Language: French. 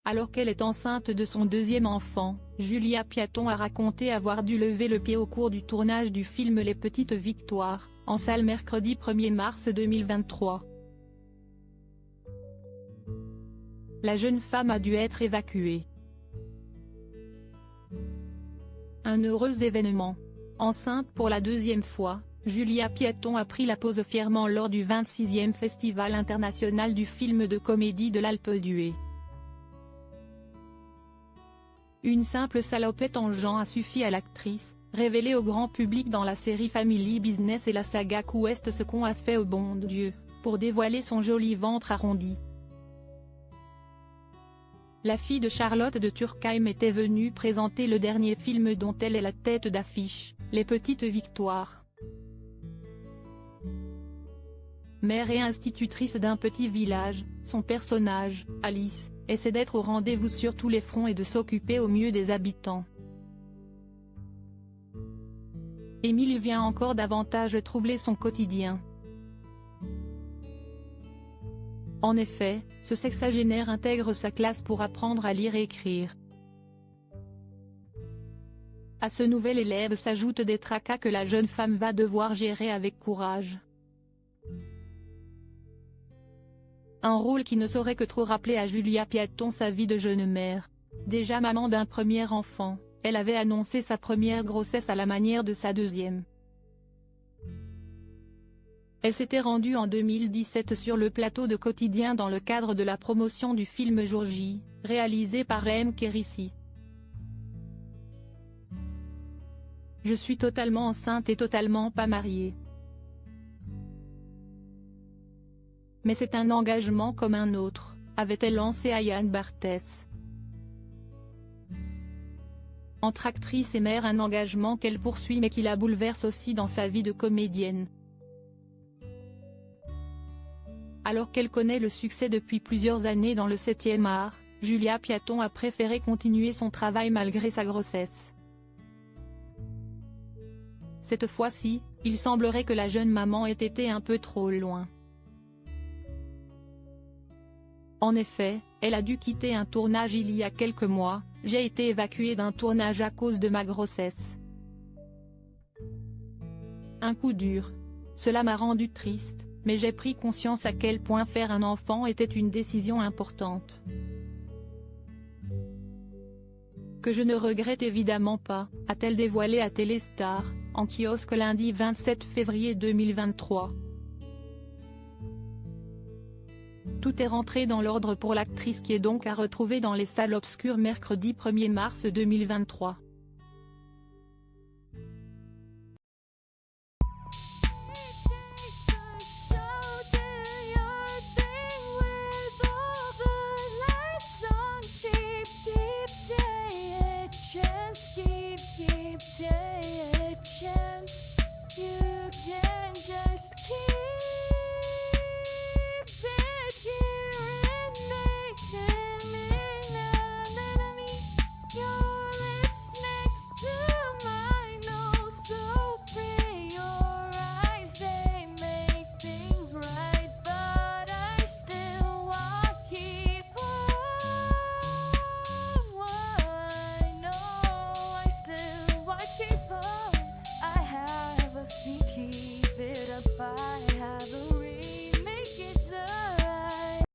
Alors qu'elle est enceinte de son deuxième enfant, Julia Piaton a raconté avoir dû lever le pied au cours du tournage du film Les Petites Victoires, en salle mercredi 1er mars 2023. La jeune femme a dû être évacuée. Un heureux événement. Enceinte pour la deuxième fois, Julia Piaton a pris la pose fièrement lors du 26e Festival international du film de comédie de l'Alpe d'Huez. Une simple salopette en Jean a suffi à l'actrice, révélée au grand public dans la série Family Business et la saga Qu'est-ce ce qu'on a fait au bon Dieu, pour dévoiler son joli ventre arrondi. La fille de Charlotte de Turckheim était venue présenter le dernier film dont elle est la tête d'affiche, Les Petites Victoires. Mère et institutrice d'un petit village, son personnage, Alice, essaie d'être au rendez-vous sur tous les fronts et de s'occuper au mieux des habitants. Émile vient encore davantage troubler son quotidien. En effet, ce sexagénaire intègre sa classe pour apprendre à lire et écrire. À ce nouvel élève s'ajoutent des tracas que la jeune femme va devoir gérer avec courage. Un rôle qui ne saurait que trop rappeler à Julia Piaton sa vie de jeune mère. Déjà maman d'un premier enfant, elle avait annoncé sa première grossesse à la manière de sa deuxième. Elle s'était rendue en 2017 sur le plateau de Quotidien dans le cadre de la promotion du film Jour J, réalisé par Rahem Kérissi. Je suis totalement enceinte et totalement pas mariée. Mais c'est un engagement comme un autre, avait-elle lancé à Yann Barthès. Entre actrice et mère, un engagement qu'elle poursuit mais qui la bouleverse aussi dans sa vie de comédienne. Alors qu'elle connaît le succès depuis plusieurs années dans le 7e art, Julia Piaton a préféré continuer son travail malgré sa grossesse. Cette fois-ci, il semblerait que la jeune maman ait été un peu trop loin. En effet, elle a dû quitter un tournage il y a quelques mois. J'ai été évacuée d'un tournage à cause de ma grossesse. Un coup dur. Cela m'a rendue triste, mais j'ai pris conscience à quel point faire un enfant était une décision importante. Que je ne regrette évidemment pas, a-t-elle dévoilé à Téléstar, en kiosque lundi 27 février 2023. Tout est rentré dans l'ordre pour l'actrice qui est donc à retrouver dans les salles obscures mercredi 1er mars 2023.